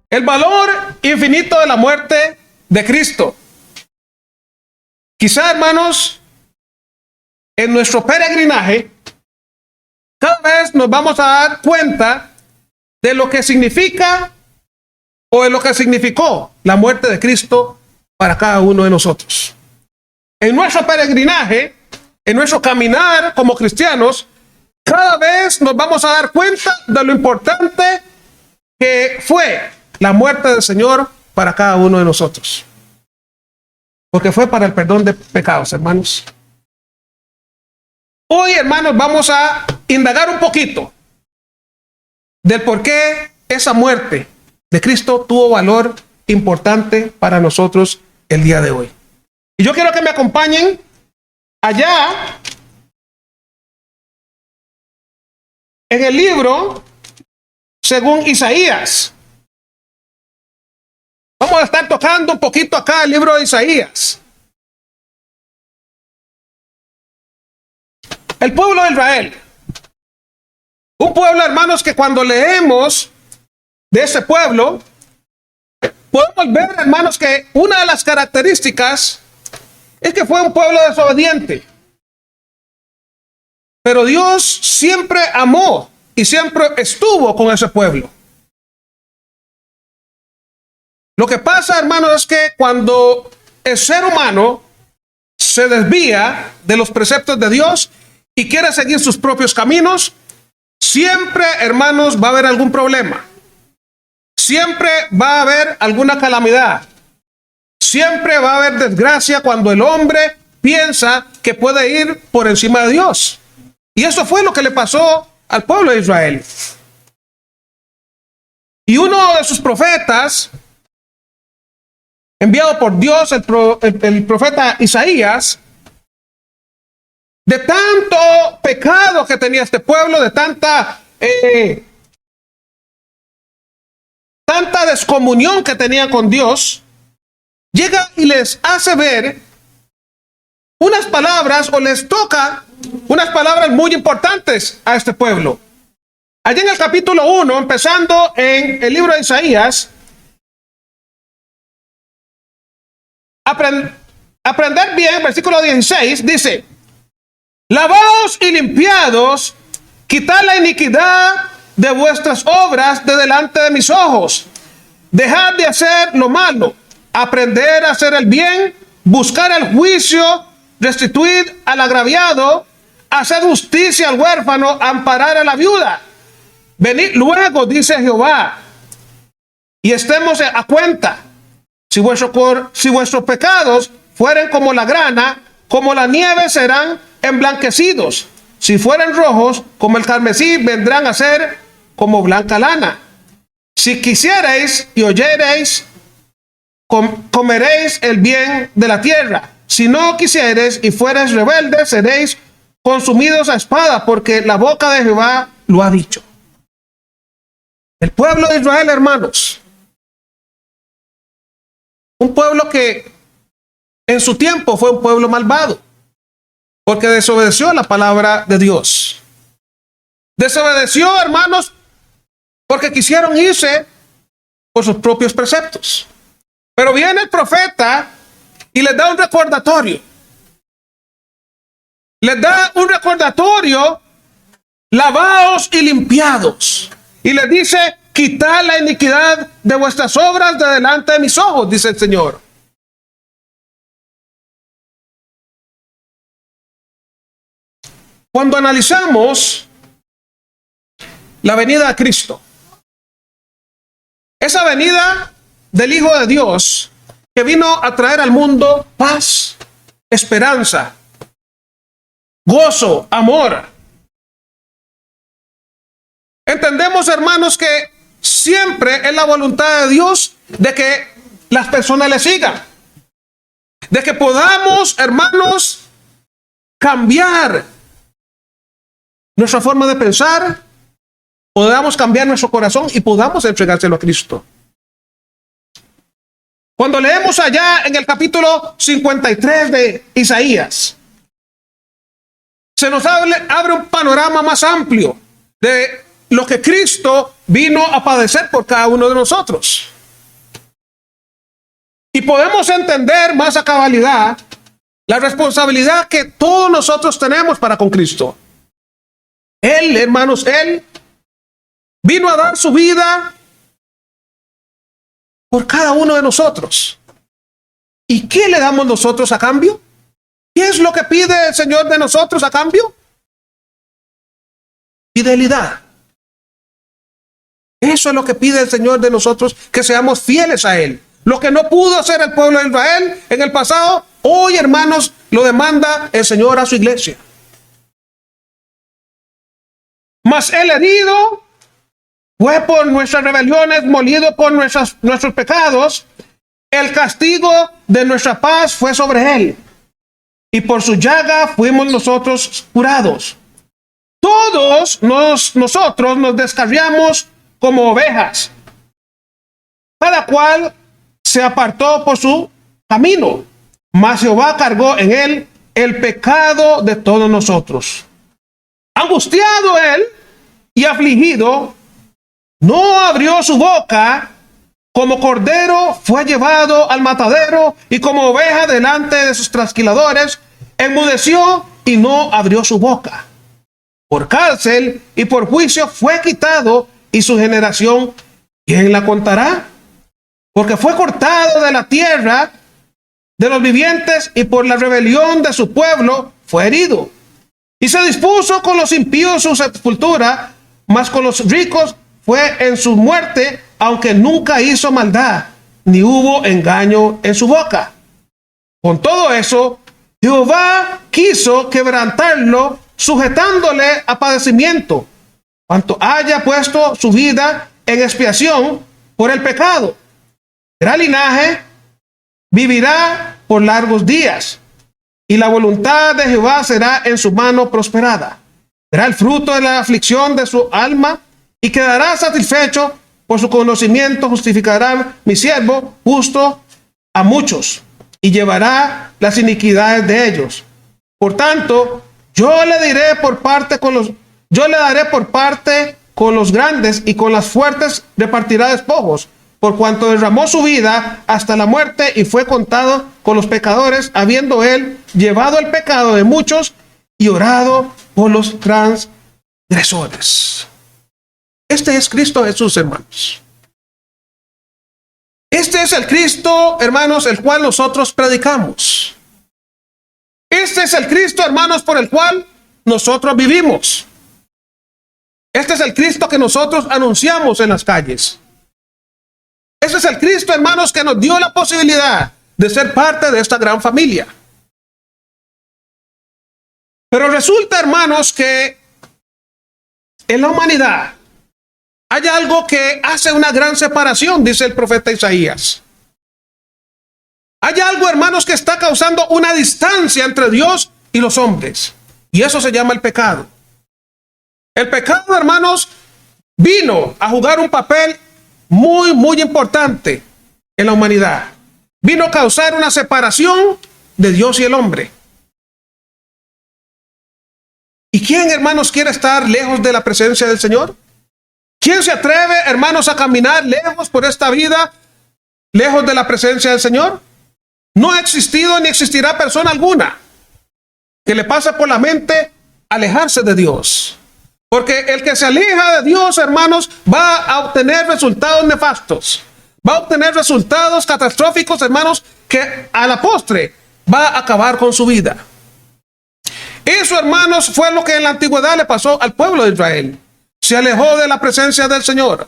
El valor infinito de la muerte de Cristo. Quizá, hermanos, en nuestro peregrinaje, cada vez nos vamos a dar cuenta de lo que significa o de lo que significó la muerte de Cristo para cada uno de nosotros. En nuestro peregrinaje, en nuestro caminar como cristianos, cada vez nos vamos a dar cuenta de lo importante que fue la muerte del Señor para cada uno de nosotros. Porque fue para el perdón de pecados, hermanos. Hoy, hermanos, vamos a indagar un poquito del por qué esa muerte de Cristo tuvo valor importante para nosotros el día de hoy. Y yo quiero que me acompañen allá en el libro según Isaías. Vamos a estar tocando un poquito acá el libro de Isaías. El pueblo de Israel. Un pueblo, hermanos, que cuando leemos de ese pueblo, podemos ver, hermanos, que una de las características es que fue un pueblo desobediente. Pero Dios siempre amó y siempre estuvo con ese pueblo. Lo que pasa, hermanos, es que cuando el ser humano se desvía de los preceptos de Dios y quiere seguir sus propios caminos, siempre, hermanos, va a haber algún problema. Siempre va a haber alguna calamidad. Siempre va a haber desgracia cuando el hombre piensa que puede ir por encima de Dios. Y eso fue lo que le pasó al pueblo de Israel. Y uno de sus profetas, enviado por Dios, el profeta Isaías, de tanto pecado que tenía este pueblo, de tanta descomunión que tenía con Dios, llega y les hace ver unas palabras, o les toca unas palabras muy importantes a este pueblo. Allí en el capítulo 1, empezando en el libro de Isaías, aprender bien, versículo 16, dice: lavaos y limpiados, quitad la iniquidad de vuestras obras de delante de mis ojos. Dejad de hacer lo malo, aprender a hacer el bien, buscar el juicio, restituir al agraviado, hacer justicia al huérfano, amparar a la viuda. Venid luego, dice Jehová, y estemos a cuenta. Si vuestros pecados fueren como la grana, como la nieve serán emblanquecidos. Si fueren rojos como el carmesí, vendrán a ser como blanca lana. Si quisiereis y oyereis, comeréis el bien de la tierra. Si no quisiereis y fuereis rebeldes, seréis consumidos a espada, porque la boca de Jehová lo ha dicho. El pueblo de Israel, hermanos, un pueblo que en su tiempo fue un pueblo malvado, porque desobedeció la palabra de Dios. Desobedeció, hermanos, porque quisieron irse por sus propios preceptos. Pero viene el profeta y les da un recordatorio. Les da un recordatorio: lavaos y limpiados. Y les dice: quitad la iniquidad de vuestras obras de delante de mis ojos, dice el Señor. Cuando analizamos la venida de Cristo, esa venida del Hijo de Dios, que vino a traer al mundo paz, esperanza, gozo, amor. Entendemos, hermanos, que siempre es la voluntad de Dios de que las personas le sigan, de que podamos, hermanos, cambiar nuestra forma de pensar, podamos cambiar nuestro corazón y podamos entregárselo a Cristo. Cuando leemos allá en el capítulo 53 de Isaías, se nos abre un panorama más amplio de lo que Cristo vino a padecer por cada uno de nosotros. Y podemos entender más a cabalidad la responsabilidad que todos nosotros tenemos para con Cristo. Él, hermanos, Él vino a dar su vida por cada uno de nosotros. ¿Y qué le damos nosotros a cambio? ¿Qué es lo que pide el Señor de nosotros a cambio? Fidelidad. Eso es lo que pide el Señor de nosotros, que seamos fieles a Él. Lo que no pudo hacer el pueblo de Israel en el pasado, hoy, hermanos, lo demanda el Señor a su iglesia. Mas el herido fue por nuestras rebeliones, molido por nuestros pecados. El castigo de nuestra paz fue sobre él, y por su llaga fuimos nosotros curados. Todos nosotros nos descarriamos como ovejas. Cada cual se apartó por su camino, mas Jehová cargó en él el pecado de todos nosotros. Angustiado él y afligido, no abrió su boca. Como cordero fue llevado al matadero, y como oveja delante de sus trasquiladores, enmudeció y no abrió su boca. Por cárcel y por juicio fue quitado, y su generación, ¿quién la contará? Porque fue cortado de la tierra de los vivientes, y por la rebelión de su pueblo fue herido. Y se dispuso con los impíos su sepultura, mas con los ricos fue en su muerte, aunque nunca hizo maldad, ni hubo engaño en su boca. Con todo eso, Jehová quiso quebrantarlo, sujetándole a padecimiento, cuanto haya puesto su vida en expiación por el pecado. Será linaje, vivirá por largos días, y la voluntad de Jehová será en su mano prosperada. Será el fruto de la aflicción de su alma, y quedará satisfecho. Por su conocimiento justificará mi siervo justo a muchos, y llevará las iniquidades de ellos. Por tanto, yo le daré por parte con los grandes, y con las fuertes repartirá despojos, por cuanto derramó su vida hasta la muerte y fue contado con los pecadores, habiendo él llevado el pecado de muchos y orado por los transgresores. Este es Cristo Jesús, hermanos. Este es el Cristo, hermanos, el cual nosotros predicamos. Este es el Cristo, hermanos, por el cual nosotros vivimos. Este es el Cristo que nosotros anunciamos en las calles. Este es el Cristo, hermanos, que nos dio la posibilidad de ser parte de esta gran familia. Pero resulta, hermanos, que en la humanidad hay algo que hace una gran separación, dice el profeta Isaías. Hay algo, hermanos, que está causando una distancia entre Dios y los hombres. Y eso se llama el pecado. El pecado, hermanos, vino a jugar un papel muy, muy importante en la humanidad. Vino a causar una separación de Dios y el hombre. ¿Y quién, hermanos, quiere estar lejos de la presencia del Señor? ¿Quién se atreve, hermanos, a caminar lejos por esta vida, lejos de la presencia del Señor? No ha existido ni existirá persona alguna que le pase por la mente alejarse de Dios. Porque el que se aleja de Dios, hermanos, va a obtener resultados nefastos. Va a obtener resultados catastróficos, hermanos, que a la postre va a acabar con su vida. Eso, hermanos, fue lo que en la antigüedad le pasó al pueblo de Israel. Se alejó de la presencia del Señor.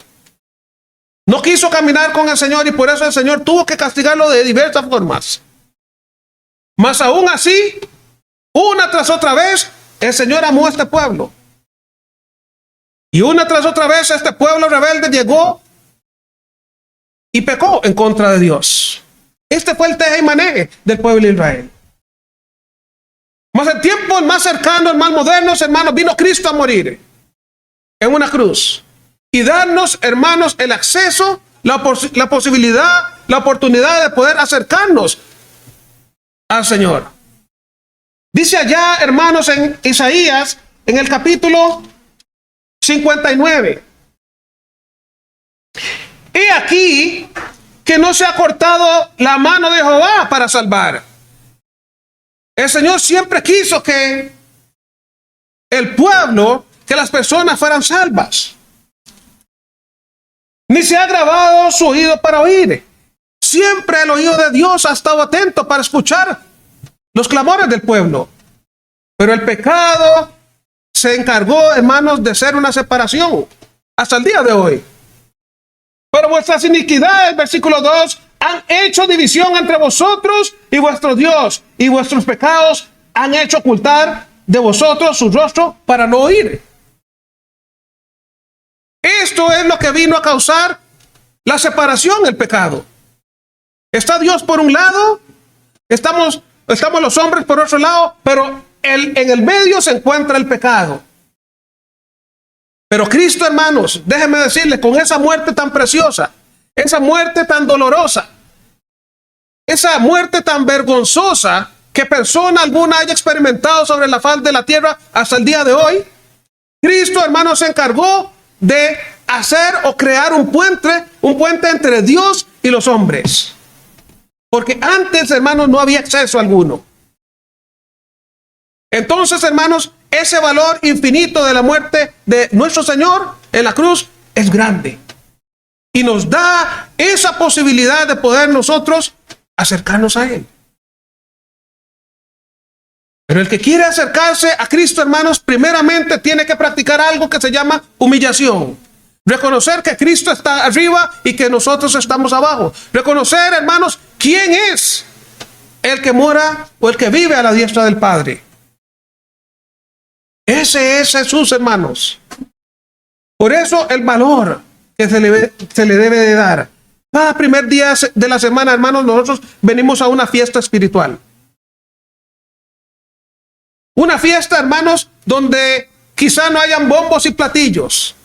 No quiso caminar con el Señor, y por eso el Señor tuvo que castigarlo de diversas formas. Mas aún así, una tras otra vez, el Señor amó a este pueblo. Y una tras otra vez este pueblo rebelde llegó y pecó en contra de Dios. Este fue el teje y maneje del pueblo de Israel. Mas en tiempos más cercanos, más modernos, hermanos, vino Cristo a morir en una cruz y darnos, hermanos, el acceso, la posibilidad, la oportunidad de poder acercarnos al Señor. Dice allá, hermanos, en Isaías, en el capítulo 59. He aquí que no se ha cortado la mano de Jehová para salvar. El Señor siempre quiso que el pueblo, que las personas fueran salvas. Ni se ha grabado su oído para oír. Siempre el oído de Dios ha estado atento para escuchar los clamores del pueblo. Pero el pecado se encargó, hermanos, de ser una separación hasta el día de hoy. Pero vuestras iniquidades, versículo 2, han hecho división entre vosotros y vuestro Dios, y vuestros pecados han hecho ocultar de vosotros su rostro para no oír. Esto es lo que vino a causar la separación, el pecado. Está Dios por un lado, estamos los hombres por otro lado, pero en el medio se encuentra el pecado. Pero Cristo, hermanos, déjenme decirles, con esa muerte tan preciosa, esa muerte tan dolorosa, esa muerte tan vergonzosa que persona alguna haya experimentado sobre la faz de la tierra hasta el día de hoy, Cristo, hermanos, se encargó de hacer o crear un puente entre Dios y los hombres. Porque antes, hermanos, no había acceso alguno. Entonces, hermanos, ese valor infinito de la muerte de nuestro Señor en la cruz es grande. Y nos da esa posibilidad de poder nosotros acercarnos a Él. Pero el que quiere acercarse a Cristo, hermanos, primeramente tiene que practicar algo que se llama humillación. Reconocer que Cristo está arriba y que nosotros estamos abajo. Reconocer, hermanos, quién es el que mora o el que vive a la diestra del Padre. Ese es Jesús, hermanos. Por eso el valor que se le debe de dar. Cada primer día de la semana, hermanos, nosotros venimos a una fiesta espiritual. Una fiesta, hermanos, donde quizá no hayan bombos y platillos.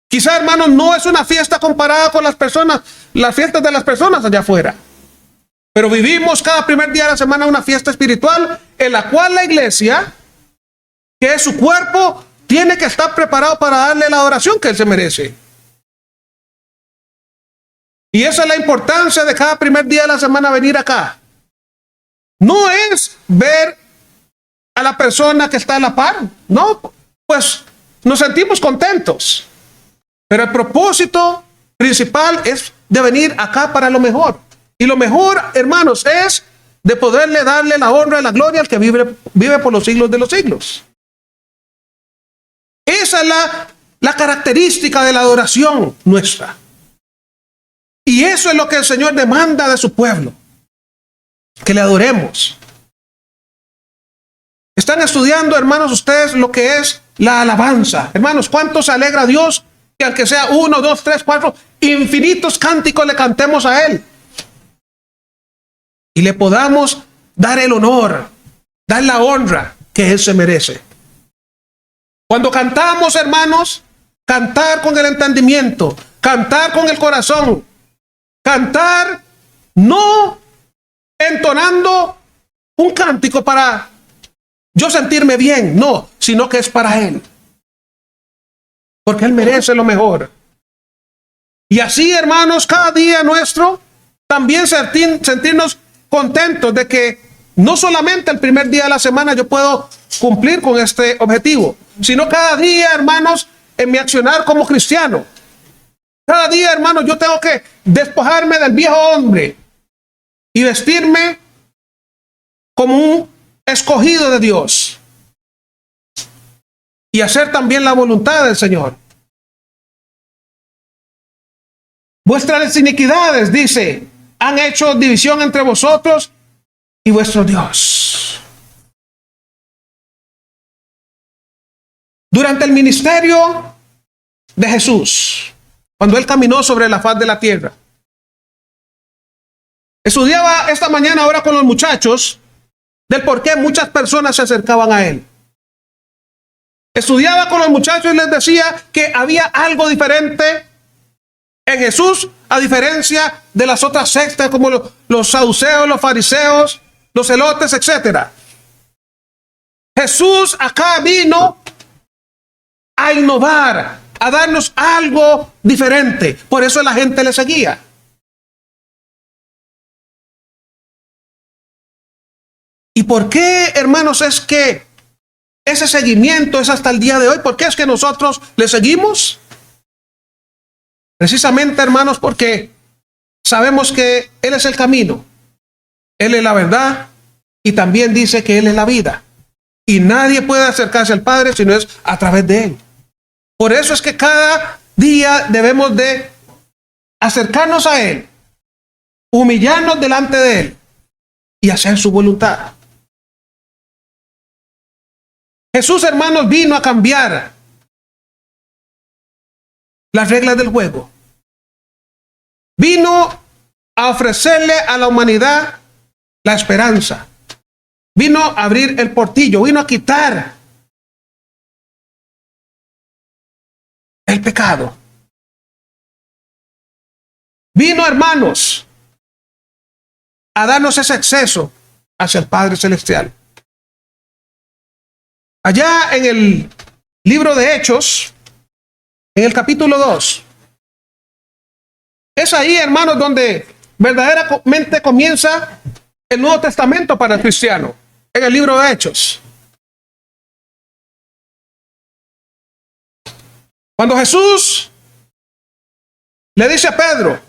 Quizá, hermanos, no es una fiesta comparada con las fiestas de las personas allá afuera. Pero vivimos cada primer día de la semana una fiesta espiritual en la cual la iglesia, que es su cuerpo, tiene que estar preparado para darle la adoración que Él se merece. Y esa es la importancia de cada primer día de la semana venir acá. No es ver a la persona que está a la par. No, pues nos sentimos contentos. Pero el propósito principal es de venir acá para lo mejor. Y lo mejor, hermanos, es de poderle darle la honra y la gloria al que vive por los siglos de los siglos. Esa es la característica de la adoración nuestra. Y eso es lo que el Señor demanda de su pueblo. Que le adoremos. Están estudiando, hermanos, ustedes lo que es la alabanza. Hermanos, ¿cuánto se alegra Dios que aunque sea 1, 2, 3, 4, infinitos cánticos le cantemos a Él? Y le podamos dar el honor, dar la honra que Él se merece. Cuando cantamos, hermanos, cantar con el entendimiento, cantar con el corazón, cantar no entonando un cántico para yo sentirme bien, no, sino que es para Él. Porque Él merece lo mejor. Y así, hermanos, cada día nuestro, también sentirnos contentos de que no solamente el primer día de la semana yo puedo cumplir con este objetivo, sino cada día, hermanos, en mi accionar como cristiano. Cada día, hermanos, yo tengo que despojarme del viejo hombre y vestirme como un escogido de Dios y hacer también la voluntad del Señor. Vuestras iniquidades, dice, han hecho división entre vosotros y vuestro Dios. Durante el ministerio de Jesús, cuando Él caminó sobre la faz de la tierra, estudiaba esta mañana ahora con los muchachos del por qué muchas personas se acercaban a Él. Estudiaba con los muchachos y les decía que había algo diferente en Jesús, a diferencia de las otras sectas como los saduceos, los fariseos, los celotes, etc. Jesús acá vino a innovar, a darnos algo diferente. Por eso la gente le seguía. ¿Y por qué, hermanos, es que ese seguimiento es hasta el día de hoy? ¿Por qué es que nosotros le seguimos? Precisamente, hermanos, porque sabemos que Él es el camino, Él es la verdad y también dice que Él es la vida. Y nadie puede acercarse al Padre si no es a través de Él. Por eso es que cada día debemos de acercarnos a Él, humillarnos delante de Él y hacer su voluntad. Jesús, hermanos, vino a cambiar las reglas del juego. Vino a ofrecerle a la humanidad la esperanza. Vino a abrir el portillo, vino a quitar el pecado. Vino, hermanos, a darnos ese acceso hacia el Padre Celestial. Allá en el libro de Hechos, en el capítulo 2, es ahí, hermanos, donde verdaderamente comienza el Nuevo Testamento para el cristiano, en el libro de Hechos. Cuando Jesús le dice a Pedro,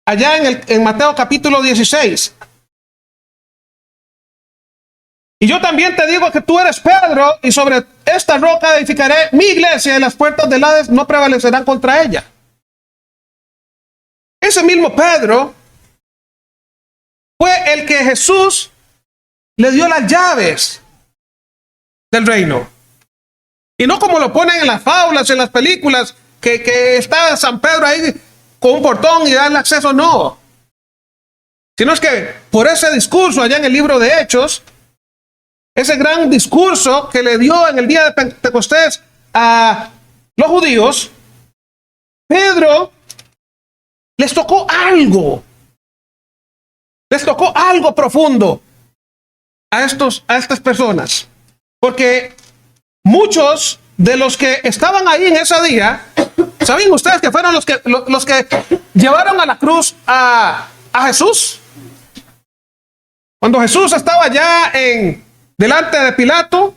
allá en Mateo capítulo 16, y yo también te digo que tú eres Pedro, y sobre esta roca edificaré mi iglesia, y las puertas del Hades no prevalecerán contra ella. Ese mismo Pedro fue el que Jesús le dio las llaves del reino. Y no como lo ponen en las fábulas, en las películas, que está San Pedro ahí con un portón y darle acceso, no. Sino es que por ese discurso allá en el libro de Hechos, ese gran discurso que le dio en el día de Pentecostés a los judíos, Pedro les tocó algo profundo a estas personas, porque muchos de los que estaban ahí en ese día, ¿saben ustedes que fueron los que llevaron a la cruz a Jesús? Cuando Jesús estaba ya delante de Pilato,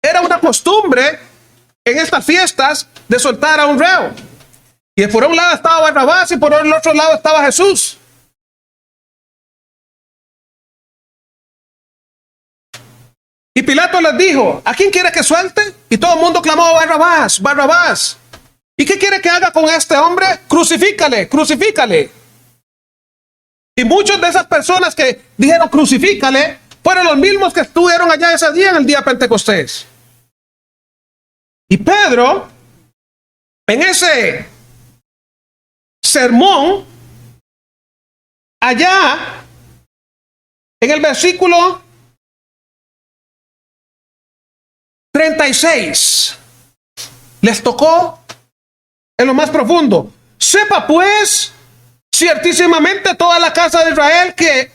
era una costumbre en estas fiestas de soltar a un reo. Y por un lado estaba Barrabás y por el otro lado estaba Jesús. Y Pilato les dijo, ¿a quién quiere que suelte? Y todo el mundo clamó, Barrabás, Barrabás. ¿Y qué quiere que haga con este hombre? Crucifícale, crucifícale. Y muchas de esas personas que dijeron crucifícale fueron los mismos que estuvieron allá ese día en el día de Pentecostés. Y Pedro, en ese sermón, allá en el versículo 36, les tocó en lo más profundo. Sepa pues ciertísimamente toda la casa de Israel que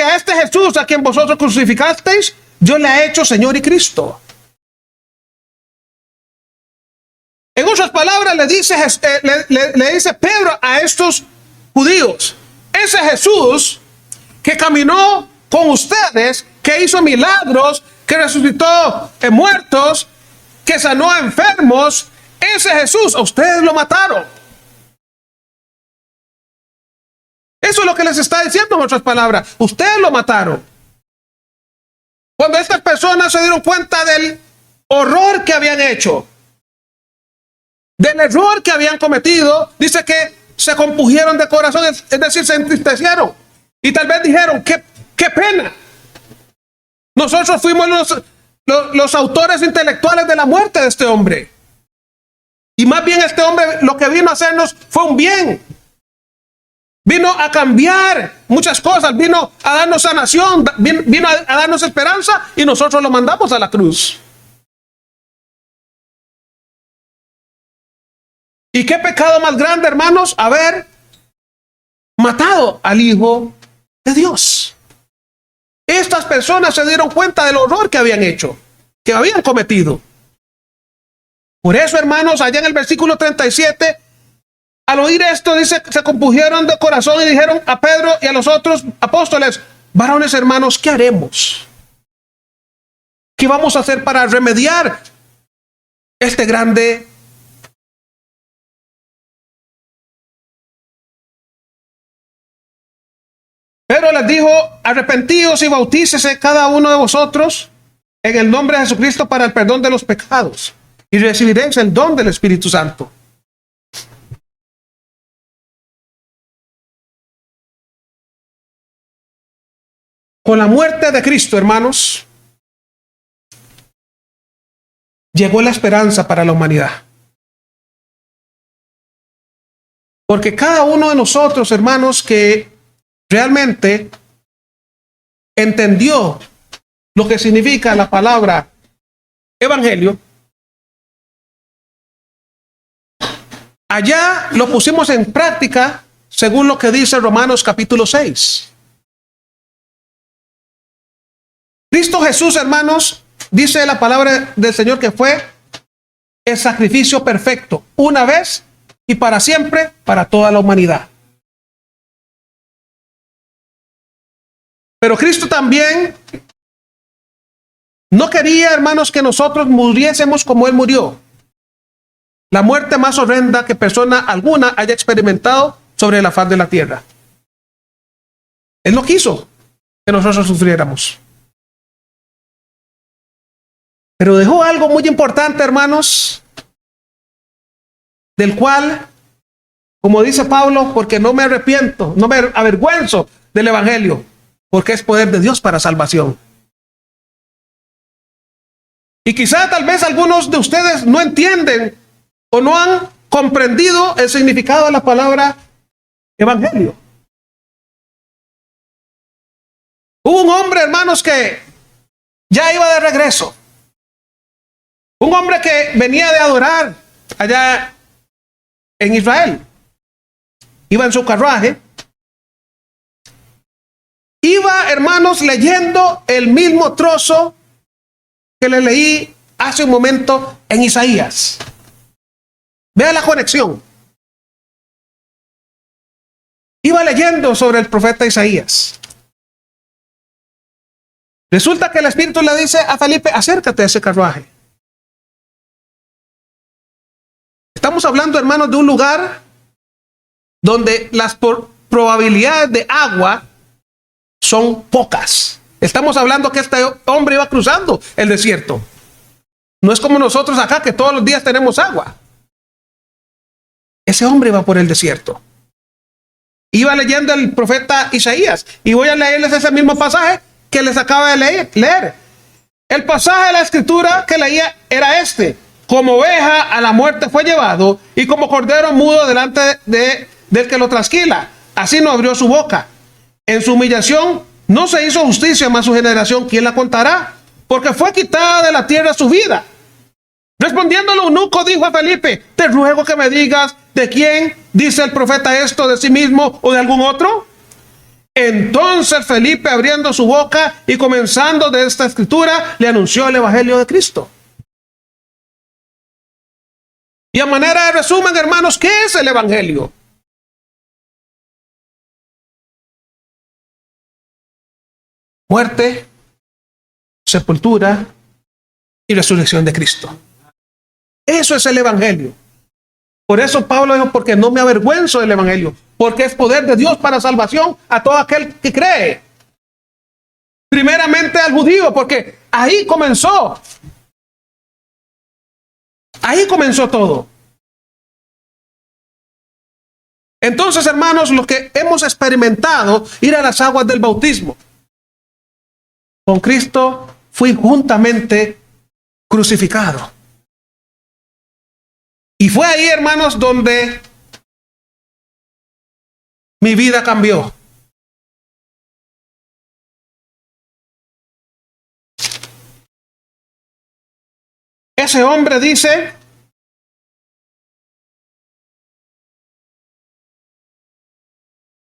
a este Jesús a quien vosotros crucificasteis, yo le he hecho Señor y Cristo. En otras palabras, le dice Pedro a estos judíos, ese Jesús que caminó con ustedes, que hizo milagros, que resucitó muertos, que sanó a enfermos, ese Jesús, a ustedes lo mataron. Eso es lo que les está diciendo en otras palabras. Ustedes lo mataron. Cuando estas personas se dieron cuenta del horror que habían hecho, del error que habían cometido, dice que se compungieron de corazón, es decir, se entristecieron. Y tal vez dijeron, qué pena. Nosotros fuimos los autores intelectuales de la muerte de este hombre. Y más bien este hombre lo que vino a hacernos fue un bien. Vino a cambiar muchas cosas, vino a darnos sanación, vino a darnos esperanza y nosotros lo mandamos a la cruz. ¿Y qué pecado más grande, hermanos? Haber matado al Hijo de Dios. Estas personas se dieron cuenta del horror que habían hecho, que habían cometido. Por eso, hermanos, allá en el versículo 37, Al oír esto, dice, se compusieron de corazón y dijeron a Pedro y a los otros apóstoles: varones hermanos, ¿qué haremos? ¿Qué vamos a hacer para remediar este grande? Pero les dijo: arrepentíos y bautícese cada uno de vosotros en el nombre de Jesucristo para el perdón de los pecados, y recibiréis el don del Espíritu Santo. Con la muerte de Cristo, hermanos, llegó la esperanza para la humanidad. Porque cada uno de nosotros, hermanos, que realmente entendió lo que significa la palabra evangelio, allá lo pusimos en práctica según lo que dice Romanos capítulo 6. Cristo Jesús, hermanos, dice la palabra del Señor que fue el sacrificio perfecto, una vez y para siempre, para toda la humanidad. Pero Cristo también no quería, hermanos, que nosotros muriésemos como Él murió. La muerte más horrenda que persona alguna haya experimentado sobre la faz de la tierra. Él no quiso que nosotros sufriéramos. Pero dejó algo muy importante, hermanos, del cual, como dice Pablo, porque no me arrepiento, no me avergüenzo del evangelio, porque es poder de Dios para salvación. Y quizá tal vez algunos de ustedes no entienden o no han comprendido el significado de la palabra evangelio. Hubo un hombre, hermanos, que ya iba de regreso. Un hombre que venía de adorar allá en Israel. Iba en su carruaje. Iba, hermanos, leyendo el mismo trozo que le leí hace un momento en Isaías. Vea la conexión. Iba leyendo sobre el profeta Isaías. Resulta que el Espíritu le dice a Felipe: acércate a ese carruaje. Estamos hablando, hermanos, de un lugar donde las probabilidades de agua son pocas. Estamos hablando que este hombre iba cruzando el desierto. No es como nosotros acá, que todos los días tenemos agua. Ese hombre iba por el desierto. Iba leyendo el profeta Isaías. Y voy a leerles ese mismo pasaje que les acaba de leer. El pasaje de la escritura que leía era este: como oveja a la muerte fue llevado, y como cordero mudo delante del que lo trasquila, así no abrió su boca. En su humillación no se hizo justicia, mas su generación, ¿quién la contará? Porque fue quitada de la tierra su vida. Respondiendo el eunuco, dijo a Felipe: te ruego que me digas de quién dice el profeta esto, de sí mismo o de algún otro. Entonces Felipe, abriendo su boca y comenzando de esta escritura, le anunció el evangelio de Cristo. Y a manera de resumen, hermanos, ¿qué es el evangelio? Muerte, sepultura y resurrección de Cristo. Eso es el evangelio. Por eso Pablo dijo: porque no me avergüenzo del evangelio, porque es poder de Dios para salvación a todo aquel que cree. Primeramente al judío, porque ahí comenzó. Ahí comenzó todo. Entonces, hermanos, los que hemos experimentado ir a las aguas del bautismo, con Cristo fui juntamente crucificado. Y fue ahí, hermanos, donde mi vida cambió. Ese hombre dice: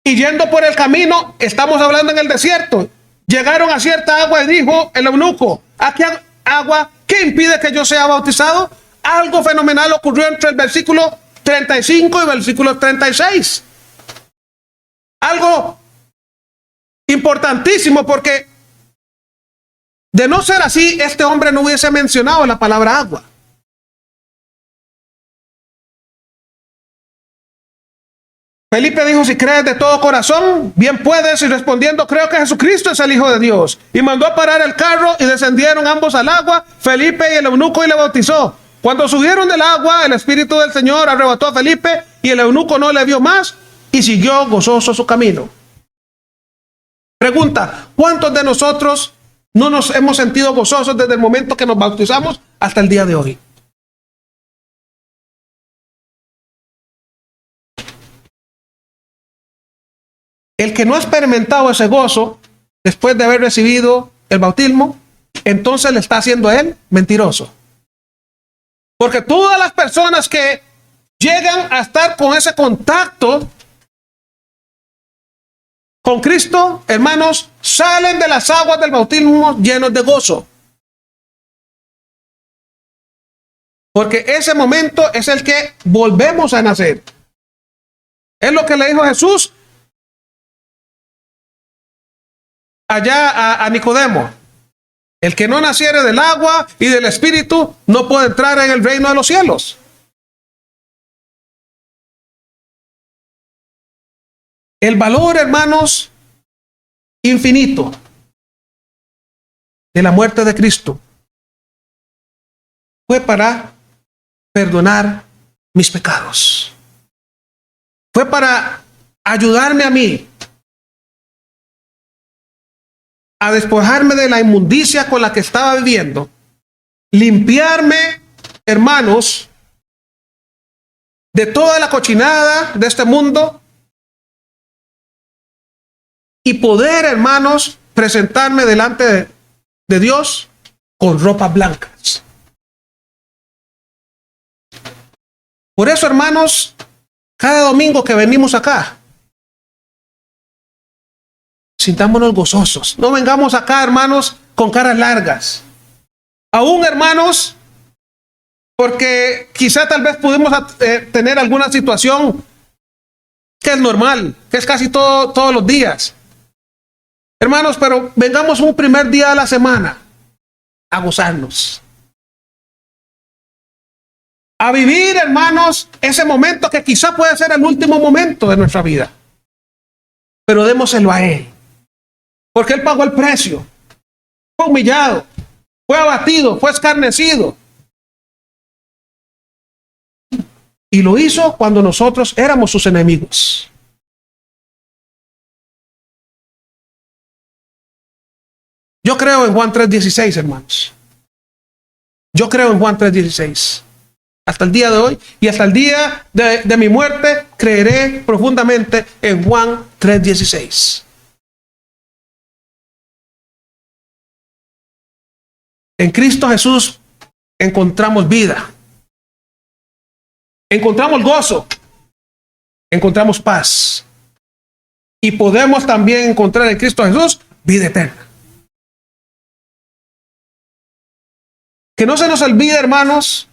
y yendo por el camino, estamos hablando en el desierto, llegaron a cierta agua y dijo el eunuco: ¿aquí agua? ¿Qué impide que yo sea bautizado? Algo fenomenal ocurrió entre el versículo 35 y versículo 36. Algo importantísimo, porque de no ser así, este hombre no hubiese mencionado la palabra agua. Felipe dijo: si crees de todo corazón, bien puedes. Y respondiendo: creo que Jesucristo es el Hijo de Dios. Y mandó a parar el carro y descendieron ambos al agua, Felipe y el eunuco, y le bautizó. Cuando subieron del agua, el Espíritu del Señor arrebató a Felipe, y el eunuco no le vio más y siguió gozoso su camino. Pregunta: ¿cuántos de nosotros no nos hemos sentido gozosos desde el momento que nos bautizamos hasta el día de hoy? El que no ha experimentado ese gozo después de haber recibido el bautismo, entonces le está haciendo a él mentiroso. Porque todas las personas que llegan a estar con ese contacto con Cristo, hermanos, salen de las aguas del bautismo llenos de gozo. Porque ese momento es el que volvemos a nacer. Es lo que le dijo Jesús allá a Nicodemo: el que no naciere del agua y del Espíritu no puede entrar en el reino de los cielos. El valor, hermanos, infinito de la muerte de Cristo fue para perdonar mis pecados. Fue para ayudarme a mí a despojarme de la inmundicia con la que estaba viviendo, limpiarme, hermanos, de toda la cochinada de este mundo, y poder, hermanos, presentarme delante de Dios con ropas blancas. Por eso, hermanos, cada domingo que venimos acá, sintámonos gozosos. No vengamos acá, hermanos, con caras largas. Aún, hermanos, porque quizá tal vez pudimos tener alguna situación que es normal, que es casi todos los días. Hermanos, pero vengamos un primer día a la semana a gozarnos. A vivir, hermanos, ese momento que quizá puede ser el último momento de nuestra vida. Pero démoselo a Él. Porque Él pagó el precio. Fue humillado, fue abatido, fue escarnecido. Y lo hizo cuando nosotros éramos sus enemigos. Yo creo en Juan 3:16, hermanos. Yo creo en Juan 3:16. Hasta el día de hoy y hasta el día de mi muerte, creeré profundamente en Juan 3:16. En Cristo Jesús encontramos vida, encontramos gozo, encontramos paz, y podemos también encontrar en Cristo Jesús vida eterna. Que no se nos olvide, hermanos,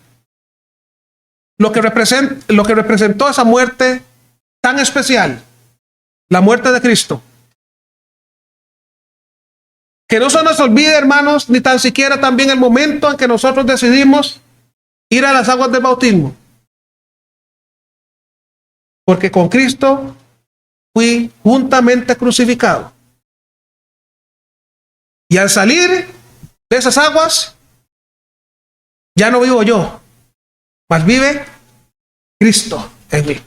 lo que representó esa muerte tan especial, la muerte de Cristo. Que no se nos olvide, hermanos, ni tan siquiera también el momento en que nosotros decidimos ir a las aguas del bautismo. Porque con Cristo fui juntamente crucificado. Y al salir de esas aguas, ya no vivo yo, mas vive Cristo en mí.